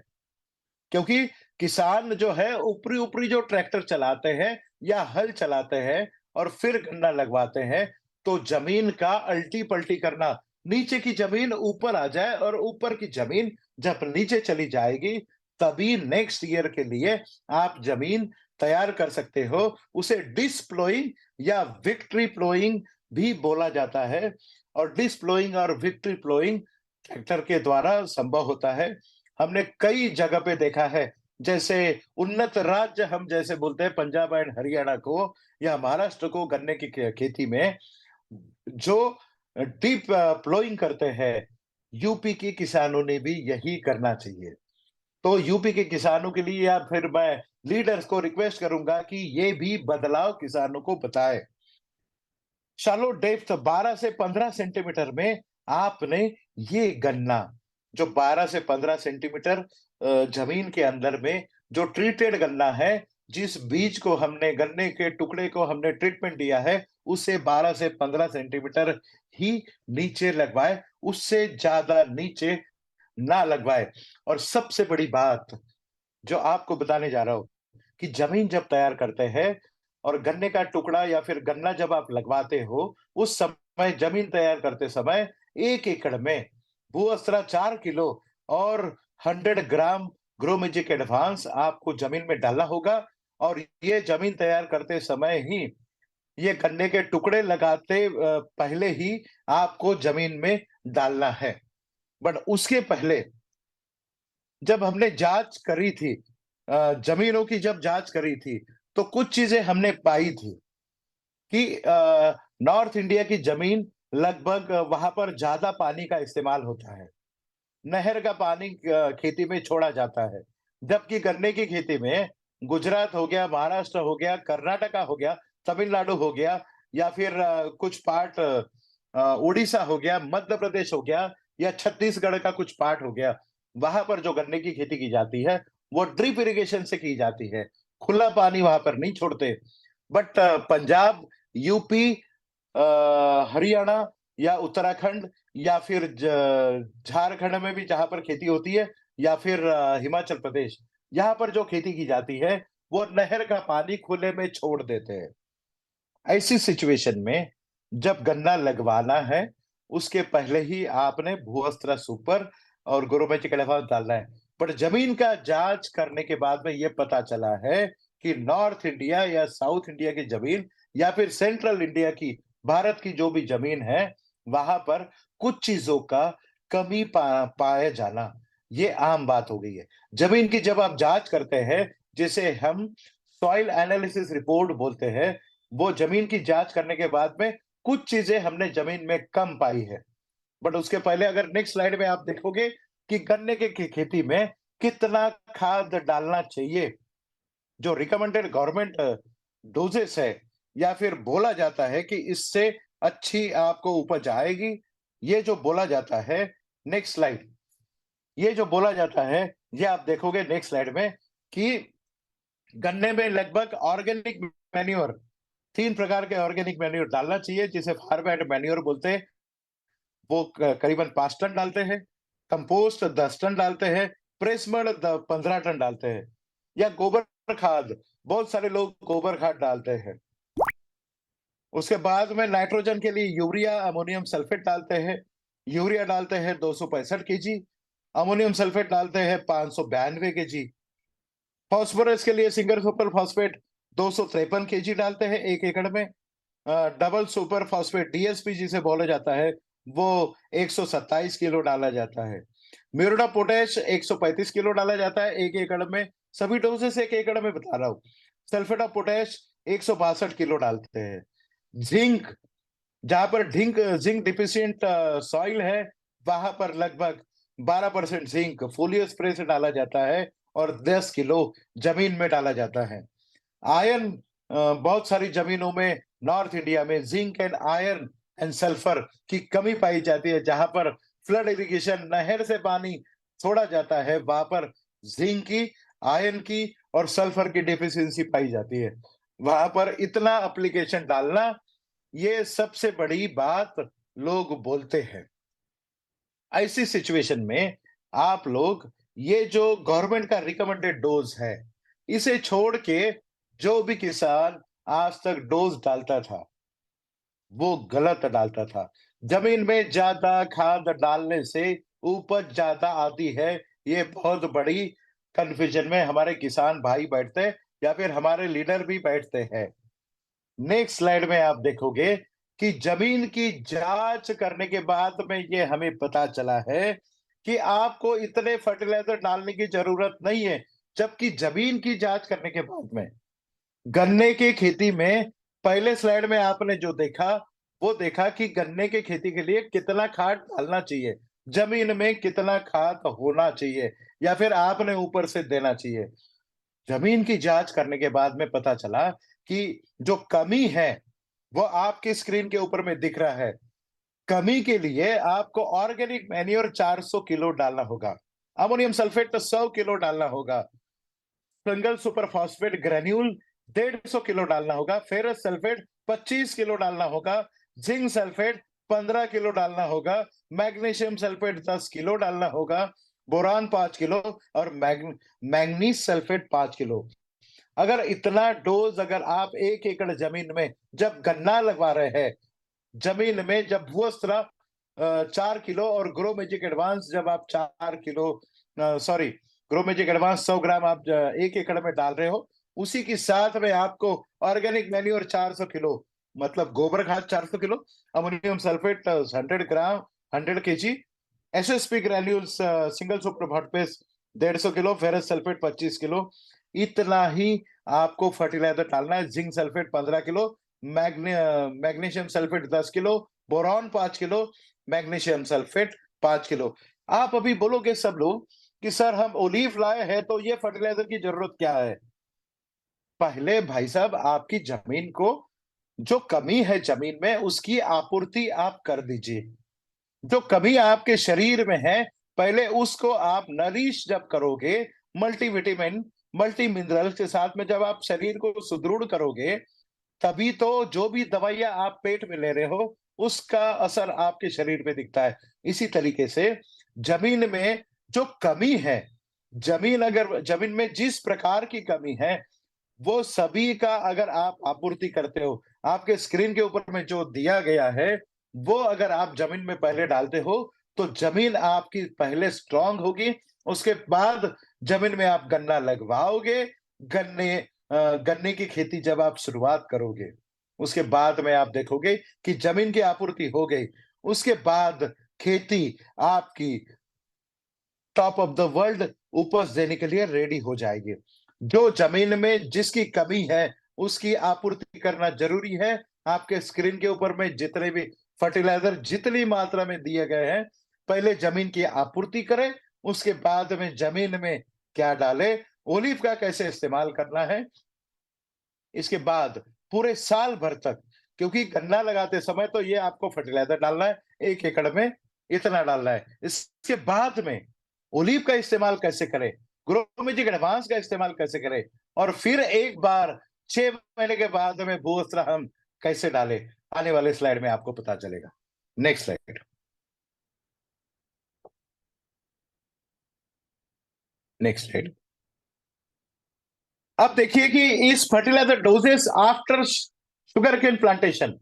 S1: क्योंकि किसान जो है ऊपरी-ऊपरी जो ट्रैक्टर चलाते हैं या हल चलाते हैं और फिर गन्ना लगवाते हैं, तो ज़मीन का अल्टी-पल्टी करना, नीचे की ज़मीन ऊपर आ जाए और ऊपर की ज़मीन जब नीचे चली जाएगी, तभी नेक्स्ट ईयर के लिए आप ज़मीन तैयार कर सकते हो। उसे डिसप्लोइंग या विक्ट्री प्लोइंग भी बोला जाता है और डिसप्लोइंग और विक्ट्री प्लोइंग ट्रैक्टर के द्वारा संभव होता है। हमने कई जगह पे देखा है, जैसे उन्नत राज्य हम जैसे बोलते हैं पंजाब एंड हरियाणा को या महाराष्ट्र को गन्ने की खेती में जो डीप प्लोइंग करते हैं, यूपी के किसानों ने भी यही करना चाहिए। तो यूपी के किसानों के लिए या फिर मैं लीडर्स को रिक्वेस्ट करूंगा कि ये भी बदलाव किसानों को बताएं। शैलो डेप्थ 12 से 15 सेंटीमीटर में आपने ये गन्ना जो 12 से 15 सेंटीमीटर जमीन के अंदर में जो ट्रीटेड गन्ना है, जिस बीज को हमने गन्ने के टुकड़े को हमने ट्रीटमेंट दिया है, उसे 12 से 15 सेंटीमीटर ही नीचे लगवाए, उससे ज्यादा नीचे ना लगवाए। और सबसे बड़ी बात जो आपको बताने जा रहा हूँ कि ज़मीन जब तैयार करते हैं और गन्ने का टुकड़ा या फिर गन्ना जब आप लगवाते हो, उस समय ज़मीन तैयार करते समय 1 एकड़ में भू-अस्तरा 4 किलो और 100 ग्राम ग्रोमेजिक एडवांस आपको ज़मीन में डालना होगा और ये ज़मीन तैयार करते समय ही ये गन्ने के टुकड़े लगाते पहले ही आपको ज़मीन में डालना है। बट उसके पहले जब हमने जाँच करी थी ज़मीनों की जब जाँच करी थी, तो कुछ चीज़ें हमने पाई थी कि नॉर्थ इंडिया की ज़मीन लगभग वहाँ पर ज़्यादा पानी का इस्तेमाल होता है। नहर का पानी खेती में छोड़ा जाता है। जबकि गन्ने की खेती में गुजरात हो गया, महाराष्ट्र हो गया, कर्नाटका हो गया, तमिलनाडु हो गया या फिर कुछ पार्ट उड़ीसा हो गया, मध्य प्रदेश हो गया या छत्तीसगढ़ का कुछ पार्ट हो गया। वहाँ पर जो गन्ने की खेती की जाती है, वो ड्रिप इरिगेशन से की जाती है, खुला पानी वहां पर नहीं छोड़ते। बट पंजाब, यूपी, हरियाणा या उत्तराखंड या फिर झारखंड में भी जहां पर खेती होती है, या फिर हिमाचल प्रदेश, यहाँ पर जो खेती की जाती है वो नहर का पानी खुले में छोड़ देते हैं। ऐसी सिचुएशन में जब गन्ना लगवाना है, उसके पहले ही आपने भूअस्त्र सुपर और गोरोमेटिक एडवांस डालना है। पर जमीन का जांच करने के बाद में ये पता चला है कि नॉर्थ इंडिया या साउथ इंडिया की जमीन या फिर सेंट्रल इंडिया की, भारत की जो भी जमीन है, वहां पर कुछ चीजों का कमी पाया जाना ये आम बात हो गई है। जमीन की जब आप जांच करते हैं, जिसे हम सॉइल एनालिसिस रिपोर्ट बोलते हैं, वो जमीन की जांच करने के बाद में कुछ चीजें हमने जमीन में कम पाई है। बट उसके पहले अगर नेक्स्ट स्लाइड में आप देखोगे कि गन्ने के खेती में कितना खाद डालना चाहिए, जो रिकमेंडेड गवर्नमेंट डोजेस है, या फिर बोला जाता है कि इससे अच्छी आपको उपज आएगी, ये जो बोला जाता है, नेक्स्ट स्लाइड, ये जो बोला जाता है, ये आप देखोगे नेक्स्ट स्लाइड में कि गन्ने में लगभग ऑर्गेनिक मैन्योर, 3 प्रकार के ऑर्गेनिक मैन्योर डालना चाहिए, जिसे फार्म एंड मैन्योर बोलते हैं। वो करीबन 5 टन डालते हैं, कंपोस्ट 10 टन डालते हैं, प्रेस मड 15 टन डालते हैं, या गोबर खाद, बहुत सारे लोग गोबर खाद डालते हैं। उसके बाद में नाइट्रोजन के लिए यूरिया अमोनियम सल्फेट डालते हैं। यूरिया डालते हैं 265 केजी, अमोनियम सल्फेट डालते हैं 592 केजी। फास्फोरस के लिए सिंगल सुपर फास्फेट 253 केजी डालते हैं 1 एकड़ में। डबल सुपर फास्फेट डीएसपी जिसे बोला जाता है, वो 127 किलो डाला जाता है। म्यूरेट पोटेश 135 किलो डाला जाता है 1 एकड़ में। सभी डोजेस 1 एकड़ में बता रहा हूँ। सल्फेट ऑफ पोटेश 162 किलो डालते हैं। जिंक, जहां पर जिंक डिफिशियंट सॉइल है, वहां पर लगभग 12% जिंक फोलियो स्प्रे से डाला जाता है और 10 किलो जमीन में डाला जाता है। आयरन, बहुत सारी जमीनों में नॉर्थ इंडिया में zinc and iron and sulphur की कमी पाई जाती है। जहां पर फ्लड इरिगेशन, नहर से पानी छोड़ा जाता है, वहां पर जिंक की, आयरन की और सल्फर की डिफिशियंसी पाई जाती है। वहां पर इतना एप्लीकेशन डालना, ये सबसे बड़ी बात लोग बोलते हैं। ऐसी सिचुएशन में आप लोग ये जो गवर्नमेंट का रिकमेंडेड डोज है, इसे छोड़ के जो भी किसान आज तक डोज डालता था, वो गलत डालता था। जमीन में ज्यादा खाद डालने से उपज ज्यादा आती है, ये बहुत बड़ी कंफ्यूजन में हमारे किसान भाई बैठते हैं, या फिर हमारे लीडर भी बैठते हैं। नेक्स्ट स्लाइड में आप देखोगे कि जमीन की जांच करने के बाद में ये हमें पता चला है कि आपको इतने फर्टिलाइजर डालने की जरूरत नहीं है। जबकि जमीन की जांच करने के बाद में गन्ने की खेती में, पहले स्लाइड में आपने जो देखा, वो देखा कि गन्ने की खेती के लिए कितना खाद डालना चाहिए, जमीन में कितना खाद होना चाहिए, या फिर आपने ऊपर से देना चाहिए। जमीन की जांच करने के बाद में पता चला कि जो कमी है वो आपकी स्क्रीन के ऊपर में दिख रहा है। कमी के लिए आपको ऑर्गेनिक मैन्योर 400 किलो डालना होगा, अमोनियम सल्फेट तो 100 किलो डालना होगा, single super phosphate granule 150 kilo डालना होगा, फेरस सल्फेट 25 किलो डालना होगा, जिंक सल्फेट 15 किलो डालना होगा, मैग्नीशियम सल्फेट 10 किलो डालना होगा, बोरान 5 किलो और मैग्नीज सल्फेट 5 किलो। अगर इतना डोज अगर आप 1 एकड़ जमीन में जब गन्ना लगवा रहे हैं, जमीन में जब भूअस्त्र 4 किलो और ग्रो मैजिक एडवांस जब आप 4 kilo, sorry, grow magic advance 100 ग्राम आप 1 एकड़ में डाल रहे हो, उसी के साथ में आपको ऑर्गेनिक मैन्योर 400 किलो, मतलब गोबर खाद 400 किलो, अमोनियम सल्फेट 100 ग्राम, 100 KG, SSP granules single super phosphate 150 kilo, ferrous sulphate 25 kilo, इतना ही आपको फर्टिलाइजर डालना है। Zinc sulphate 15 kilo, magnesium sulphate 10 kilo, boron 5 kilo, magnesium sulphate 5 kilo. आप अभी बोलोगे सब लोग कि सर हम ओलीव लाए हैं तो ये फर्टिलाइजर की जरूरत क्या है? पहले भाई साहब आपकी जमीन को, जो कमी है जमीन में, उसकी आपूर्ति आप कर दीजिए। जो कमी आपके शरीर में है, पहले उसको आप नरिश जब करोगे, मल्टीविटामिन, मल्टी मिनरल्स के साथ में जब आप शरीर को सुदृढ़ करोगे, तभी तो जो भी दवाइयाँ आप पेट में ले रहे हो, उसका असर आपके शरीर पे दिखता है। इसी तरीके से ज़मीन में जो कमी है, ज़मीन में जिस प्रकार की कमी है, वो सभी का अगर आप आपूर्ति करते हो, आपके स्क्रीन के ऊपर में जो दिया गया है, वो अगर आप ज़मीन में पहले डालते हो, तो ज़मीन आपकी पहले स्ट्रॉन्ग होगी, उसके बाद ज़मीन में आप गन्ना लगवाओगे, गन्ने की खेती जब आप शुरुआत करोगे, उसके बाद में आप देखोगे कि ज़मीन की आपूर्ति हो गई, उसके बाद खेती आपकी टॉप ऑफ द वर्ल्ड उपज देने के लिए रेडी हो जाएगी। जो ज़मीन में जिसकी कमी है, उसकी आपूर्ति करना ज़रूरी है। आपके स्क्रीन के ऊपर में जितने भी फर्टिलाइज़र जितनी मात्रा में दिए गए हैं, पहले ज़मीन की आपूर्ति करें, उसके बाद में ज़मीन में क्या डालें, ओलिव का कैसे इस्तेमाल करना है, इसके बाद पूरे साल भर तक, क्योंकि गन्ना लगाते समय तो ये आपको फर्टिलाइज़र डालना है, 1 एकड़ में इतना डालना है। इसके बाद में ओलिव का इस्तेमाल कैसे करें, ग्रो मैजिक एडवांस का इस्तेमाल कैसे करें और फिर एक बार 6 महीने के बाद में भू-वस्त्र हम कैसे डालें, आने वाले स्लाइड में आपको पता चलेगा। Next slide, next slide. अब देखिए कि इस fertiliser doses after sugarcane plantation,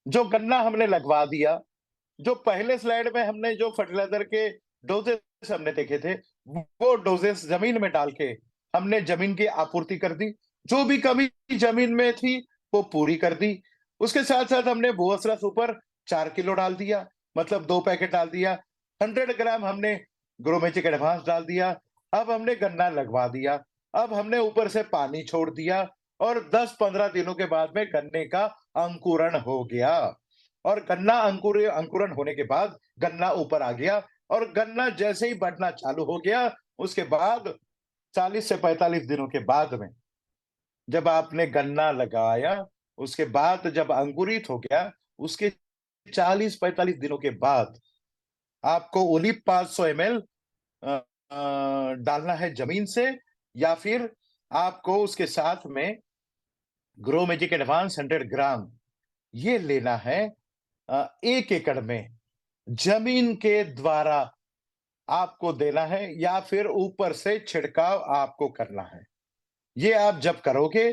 S1: जो गन्ना हमने लगवा दिया, जो पहले स्लाइड में हमने जो फर्टिलाइजर के डोजेस हमने देखे थे, वो डोजेस जमीन में डाल के हमने जमीन की आपूर्ति कर दी। जो भी कमी जमीन में थी, वो पूरी कर दी। उसके साथ-साथ हमने भूअसरा सुपर 4 किलो डाल दिया, मतलब 2 पैकेट डाल दिया। 100 ग्राम हमने ग्रोमेजिक एडवांस डाल दिया। अब हमने गन्ना लगवा दिया। अब हमने ऊपर से पानी छोड़ दिया और 10-15 दिनों के बाद में गन्ने का अंकुरण हो गया। और गन्ना अंकुरण होने के बाद गन्ना ऊपर आ गया और गन्ना जैसे ही बढ़ना चालू हो गया, उसके बाद 40 से 45 दिनों के बाद में जब आपने गन्ना लगाया, उसके बाद जब अंकुरित हो गया, उसके 40-45 दिनों के बाद आपको ओलिव 500 एमएल डालना है जमीन से, या फिर आपको उसके साथ में ग्रो मैजिक एडवांस 100 ग्राम ये लेना है 1 एकड़ में जमीन के द्वारा आपको देना है, या फिर ऊपर से छिड़काव आपको करना है। ये आप जब करोगे,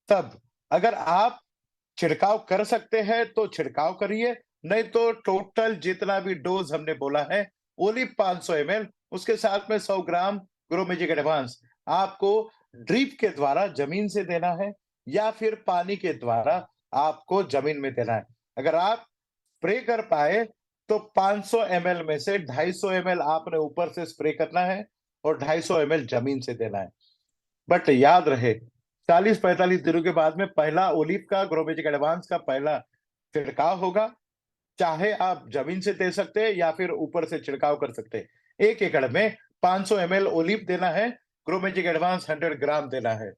S1: तब अगर आप छिड़काव कर सकते हैं तो छिड़काव करिए, नहीं तो टोटल जितना भी डोज हमने बोला है, ओलिव 500 एमएल उसके साथ में 100 ग्राम ग्रोमेजिक एडवांस आपको ड्रिप के द्वारा जमीन से देना है, या फिर पानी के द्वारा आपको जमीन में देना है। अगर आप स्प्रे कर पाए तो 500 एमएल में से 250 एमएल आपने ऊपर से स्प्रे करना है और 250 एमएल जमीन से देना है। बट याद रहे, 40-45 दिनों के बाद में पहला ओलिव का ग्रोमेजिक एडवांस का पहला छिड़काव होगा। चाहे आप जमीन से दे सकते हैं या फिर ऊपर से छिड़काव कर सकते हैं। 1 एकड़ में 500 एमएल ओलिव देना है, ग्रोमेजिक एडवांस 100 ग्राम देना है।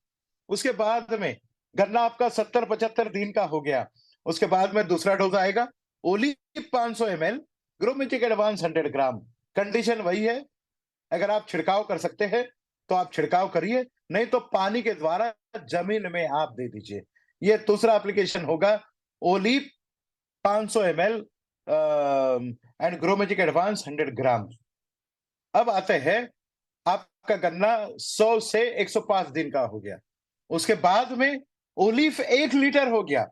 S1: उसके बाद में गन्ना आपका 70-75 दिन का हो गया। उसके बाद में दूसरा डोज़ आएगा, ओलिव 500 एमएल, ग्रोमेजिक एडवांस 100 ग्राम। कंडीशन वही है, अगर आप छिड़काव कर सकते हैं, तो आप छिड़काव करिए, नहीं तो पानी के द्वारा ज़मीन में आप दे दीजिए। ये दूसरा एप्लीकेशन होगा, ओलिव 500 एमएल एंड ग्रोमेजिक एडवांस 100 ग्राम। अब आते हैं, आपका गन्ना 100 से 105 दिन का हो गया। उसके बाद में ओलिव 1 लीटर हो गया,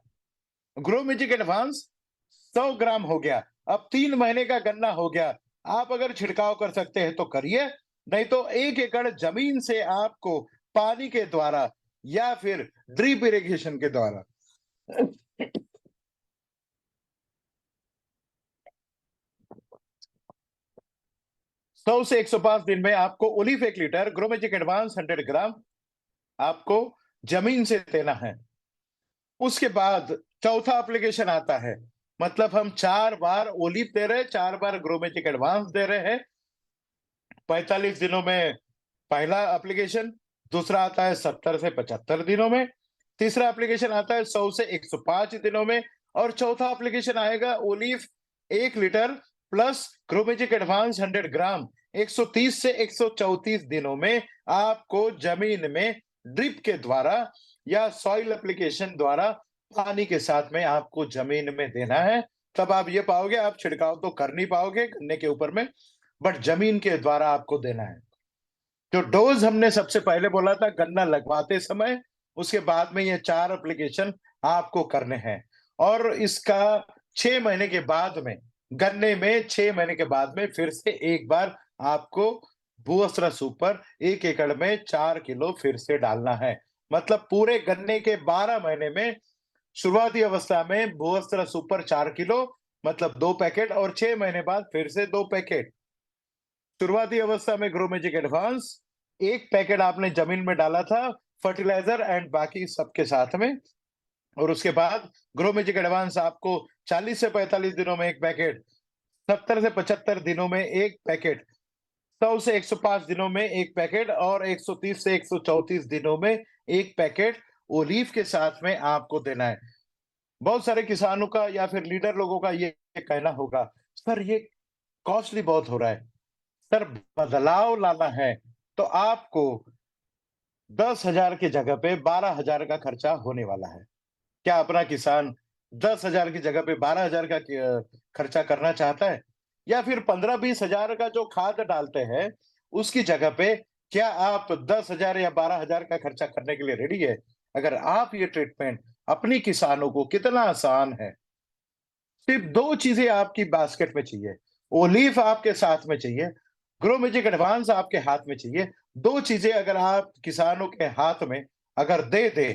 S1: ग्रो मैजिक एडवांस 100 ग्राम हो गया। अब 3 महीने का गन्ना हो गया। आप अगर छिड़काव कर सकते हैं तो करिए, नहीं तो 1 एकड़ जमीन से आपको पानी के द्वारा या फिर ड्रिप इरिगेशन के द्वारा 100 से 105 दिन में आपको olive 1 litre, grow magic advance 100 ग्राम आपको जमीन से देना है। उसके बाद चौथा एप्लीकेशन आता है, मतलब हम 4 बार ओलिव दे रहे हैं, 4 बार ग्रोमेजिक एडवांस दे रहे हैं। 45 दिनों में पहला एप्लीकेशन, दूसरा आता है 70 से 75 दिनों में, तीसरा एप्लीकेशन आता है 100 से 105 दिनों में और चौथा एप्लीकेशन आएगा ओलिव 1 लीटर प्लस ग्रोमेजिक एडवांस 100 ग्राम 130 से 134 दिनों में आपको जमीन में ड्रिप के द्वारा या सॉइल एप्लीकेशन द्वारा पानी के साथ में आपको जमीन में देना है। तब आप ये पाओगे, आप छिड़काव तो कर नहीं पाओगे गन्ने के ऊपर में, बट जमीन के द्वारा आपको देना है। जो डोज हमने सबसे पहले बोला था गन्ना लगवाते समय, उसके बाद में ये 4 एप्लीकेशन आपको करने हैं। और इसका 6 महीने के बाद में, गन्ने में 6 महीने के बाद में फिर से एक बार आपको भूअस्त्र सुपर 1 एकड़ में 4 किलो फिर से डालना है। मतलब पूरे गन्ने के 12 महीने में शुरुआती अवस्था में भूअस्त्र सुपर 4 किलो, मतलब 2 पैकेट, और 6 महीने बाद फिर से 2 पैकेट। शुरुआती अवस्था में ग्रो मैजिक एडवांस 1 पैकेट आपने जमीन में डाला था, फर्टिलाइजर एंड बाकी सबके साथ में। और उसके बाद ग्रो मैजिक एडवांस आपको 40 से 45 दिनों में 1 पैकेट, 70 से 75 दिनों में 1 पैकेट, 100 से 105 दिनों में 1 पैकेट और 130 से 134 दिनों में 1 पैकेट ओलिव के साथ में आपको देना है। बहुत सारे किसानों का या फिर लीडर लोगों का ये कहना होगा, सर ये कॉस्टली बहुत हो रहा है, सर बदलाव लाना है तो आपको 10,000 की जगह पे 12,000 का खर्चा होने वाला है। क्या अपना किसान 10,000 की जगह पे 12,000 का खर्चा करना चाहता है? या फिर 15-20 हजार का जो खाद डालते हैं, उसकी जगह पे क्या आप 10,000 या 12,000 का खर्चा करने के लिए रेडी है? अगर आप ये ट्रीटमेंट अपनी किसानों को, कितना आसान है। सिर्फ 2 चीजें आपकी बास्केट में चाहिए। ओलिव आपके साथ में चाहिए, ग्रो मैजिक एडवांस आपके हाथ में चाहिए। 2 चीजें अगर आप किसानों के हाथ में अगर दे दे,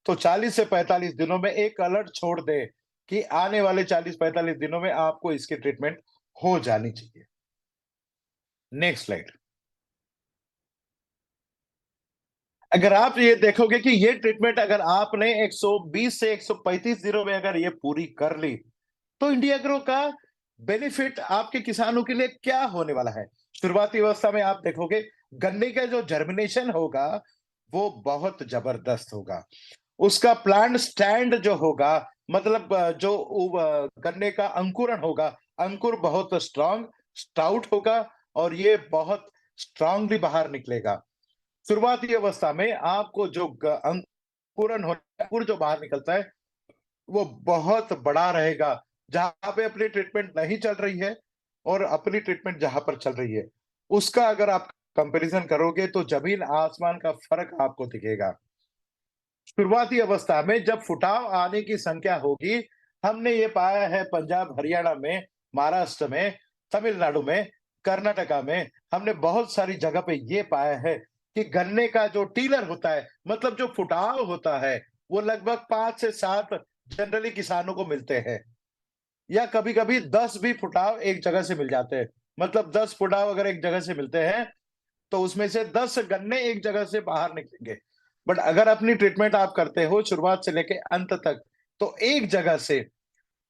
S1: तो 40 से 45 दिनों में एक अलर्ट छोड़ दे कि आने वाले 40-45 दिनों में आपको इसकी ट्रीटमेंट हो जानी चाहिए। Next slide. अगर आप ये देखोगे कि ये ट्रीटमेंट अगर आपने 120 से 135 दिनों में अगर ये पूरी कर ली, तो इंडिया ग्रो का बेनिफिट आपके किसानों के लिए क्या होने वाला है? शुरुआती अवस्था में आप देखोगे गन्ने का जो जर्मिनेशन होगा, वो बहुत जबरदस्त होगा। उसका प्लांट स्टैंड जो होगा, मतलब गन्ने का अंकुरण होगा, अंकुर बहुत स्ट्रांग, स्टाउट होगा और ये बहुत स्ट्रांगली बाहर निकलेगा। शुरुआती अवस्था में आपको जो अंकुरण होता है, अंकुर जो बाहर निकलता है, वो बहुत बड़ा रहेगा। जहाँ पे अपनी ट्रीटमेंट नहीं चल रही है और अपनी ट्रीटमेंट जहाँ पर चल रही है, उसका अगर आप कंपैरिजन करोगे तो जमीन आसमान का फर्क आपको दिखेगा। शुरुआती अवस्था में जब फुटाव आने की संख्या होगी, हमने ये पाया है पंजाब, हरियाणा में, महाराष्ट्र में, तमिलनाडु में, कर्नाटका में, हमने बहुत सारी जगह पे ये पाया है कि गन्ने का जो टीलर होता है, मतलब जो फुटाव होता है, वो लगभग 5 से 7 जनरली किसानों को मिलते हैं। या कभी-कभी 10 भी फुटाव एक जगह से मिल जाते हैं। मतलब 10 फुटाव अगर एक जगह से मिलते हैं, तो उसमें से 10 गन्ने एक जगह से बाहर निकलेंगे। बट अगर अपनी ट्रीटमेंट आप करते हो शुरुआत से लेके अंत तक, तो एक जगह से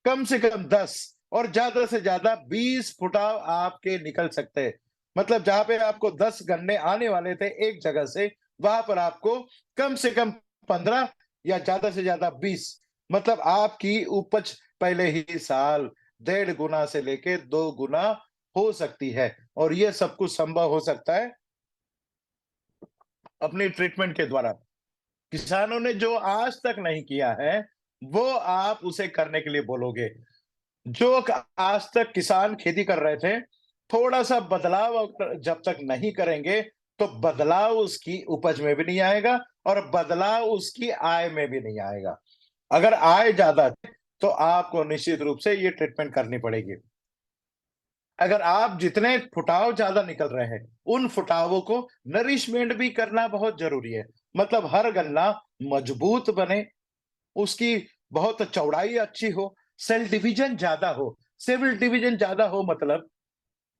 S1: कम 10 और ज्यादा से ज्यादा 20 फुटाव आपके निकल सकते हैं। मतलब जहां पे आपको 10 गन्ने आने वाले थे एक जगह से, वहां पर आपको कम से कम 15 या ज्यादा से ज्यादा 20, मतलब आपकी उपज पहले ही साल 1.5 गुना से लेके 2 गुना हो सकती है। और ये सब कुछ संभव हो सकता है अपनी ट्रीटमेंट के द्वारा। किसानों ने जो आज तक नहीं किया है, वो आप उसे करने के लिए बोलोगे। जो आज तक किसान खेती कर रहे थे, थोड़ा सा बदलाव अगर जब तक नहीं करेंगे, तो बदलाव उसकी उपज में भी नहीं आएगा और बदलाव उसकी आय में भी नहीं आएगा। अगर आय ज्यादा है, तो आपको निश्चित रूप से ये ट्रीटमेंट करनी पड़ेगी। अगर आप जितने फुटाव ज्यादा निकल रहे हैं, उन फुटावों को नरिशमेंट भी करना बहुत जरूरी है। मतलब हर गन्ना मजबूत बने, उसकी बहुत चौड़ाई अच्छी हो, सेल डिवीजन ज्यादा हो। सेल डिवीजन ज्यादा हो मतलब,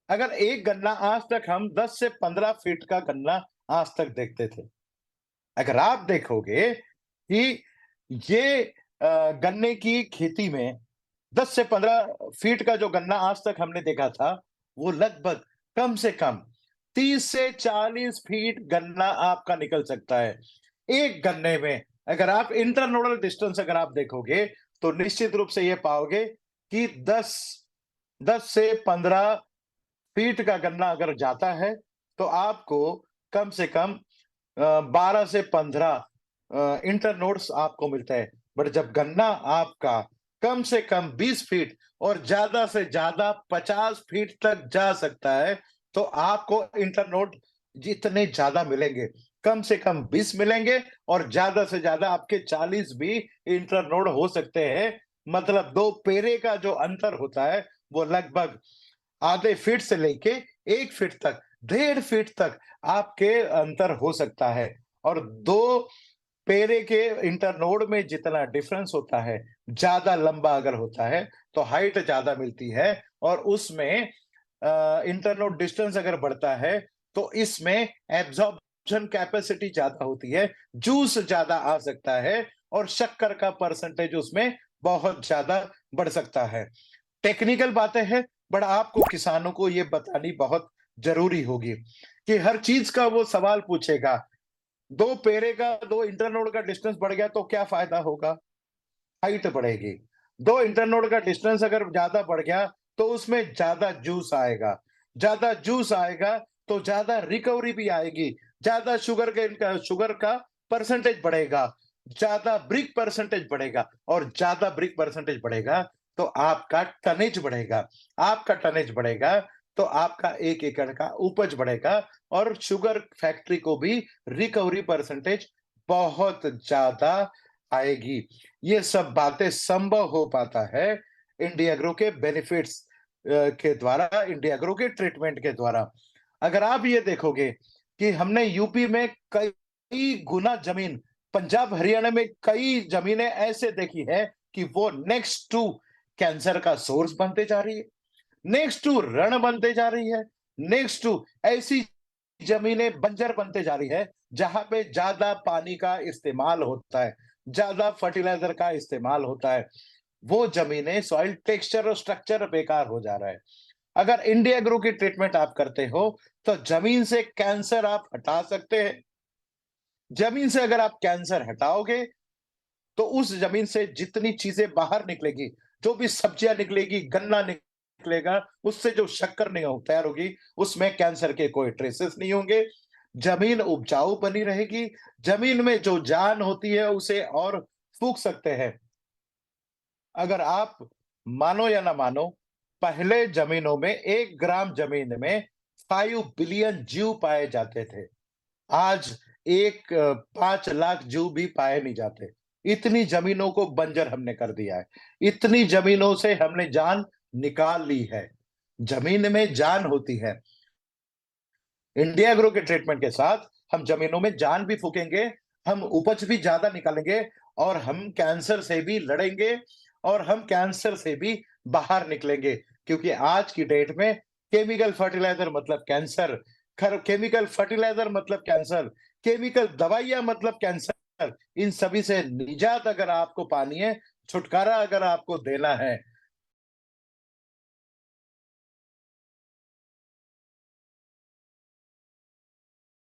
S1: अगर एक गन्ना, आज तक हम 10 से 15 फीट का गन्ना आज तक देखते थे। अगर आप देखोगे कि ये गन्ने की खेती में 10 से 15 फीट का जो गन्ना आज तक हमने देखा था, वो लगभग कम से कम 30 से 40 फीट गन्ना आपका निकल सकता है। एक गन्ने में अगर आप इंटरनोडल डिस्टेंस अगर आप देखोगे, तो निश्चित रूप से ये पाओगे कि 10 से 15 फीट का गन्ना अगर जाता है तो आपको कम से कम 12 से 15 इंटरनोड्स आपको मिलते हैं। बट जब गन्ना आपका कम से कम 20 फीट और ज्यादा से ज्यादा 50 फीट तक जा सकता है, तो आपको इंटरनोड जितने ज्यादा मिलेंगे, कम से कम 20 मिलेंगे और ज्यादा से ज्यादा आपके 40 भी इंटरनोड हो सकते हैं। मतलब 2 पेरे का जो अंतर होता है वो लगभग आधे फीट से लेके 1 फीट तक, 1.5 फीट तक आपके अंतर हो सकता है। और 2 पेरे के इंटरनोड में जितना डिफरेंस होता है, ज्यादा लंबा अगर होता है तो हाइट ज्यादा मिलती है, और उसमें इंटरनोड डिस्टेंस अगर बढ़ता है तो इसमें एब्जॉर्प्शन कैपेसिटी ज्यादा होती है, जूस ज्यादा आ सकता है और शक्कर का परसेंटेज उसमें बहुत ज्यादा बढ़ सकता है। टेक्निकल बातें हैं, बट आपको किसानों को ये बतानी बहुत जरूरी होगी कि हर चीज का वो सवाल पूछेगा। 2 पेरे का, 2 इंटरनोड का डिस्टेंस बढ़ गया तो क्या फायदा होगा? हाइट बढ़ेगी। 2 इंटरनोड का डिस्टेंस अगर ज्यादा बढ़ गया तो उसमें ज्यादा जूस आएगा। ज्यादा जूस आएगा तो ज्यादा रिकवरी भी आएगी। ज्यादा शुगर का परसेंटेज बढ़ेगा। ज्यादा ब्रिक परसेंटेज बढ़ेगा, और ज्यादा ब्रिक परसेंटेज बढ़ेगा तो आपका टनेज बढ़ेगा। आपका टनेज बढ़ेगा तो आपका 1 एकड़ का उपज बढ़ेगा, और शुगर फैक्ट्री को भी रिकवरी परसेंटेज बहुत ज्यादा आएगी। ये सब बातें संभव हो पाता है इंडिया एग्रो के बेनिफिट्स के द्वारा, इंडिया एग्रो के ट्रीटमेंट के द्वारा। अगर आप ये देखोगे कि हमने यूपी में कई गुना जमीन, पंजाब हरियाणा में कई जमीनें ऐसे देखी है कि वो नेक्स्ट टू कैंसर का सोर्स बनते जा रही है, नेक्स्ट टू रण बनते जा रही है, नेक्स्ट टू ऐसी जमीनें बंजर बनते जा रही है जहां पे ज्यादा पानी का इस्तेमाल होता है, ज्यादा फर्टिलाइजर का इस्तेमाल होता है। वो जमीनें, सॉइल टेक्सचर और स्ट्रक्चर बेकार हो जा रहा है। अगर इंडिया ग्रो की ट्रीटमेंट आप करते हो तो जमीन से कैंसर आप हटा सकते हैं। जमीन से अगर आप कैंसर हटाओगे तो उस जमीन से जितनी चीजें बाहर निकलेगी, जो भी सब्जियां निकलेगी, गन्ना निकलेगा, उससे जो शक्कर नहीं हो तैयार होगी, उसमें कैंसर के कोई ट्रेसेस नहीं होंगे। जमीन उपजाऊ बनी रहेगी। जमीन में जो जान होती है उसे और फूंक सकते हैं। अगर आप मानो या ना मानो, पहले जमीनों में 1 ग्राम जमीन में 5 बिलियन जीव पाए जाते थे। आज 5 लाख जीव भी पाए नहीं जाते। इतनी जमीनों को बंजर हमने कर दिया है। इतनी जमीनों से हमने जान निकाल ली है। जमीन में जान होती है। इंडिया एग्रो के ट्रीटमेंट के साथ हम जमीनों में जान भी फूकेंगे, हम उपज भी ज्यादा निकालेंगे, और हम कैंसर से भी लड़ेंगे, और हम कैंसर से भी बाहर निकलेंगे। क्योंकि आज की डेट में केमिकल फर्टिलाइजर मतलब कैंसर, केमिकल फर्टिलाइजर मतलब कैंसर, केमिकल दवाइयां मतलब कैंसर। इन सभी से निजात अगर आपको पानी है, छुटकारा अगर आपको देना है,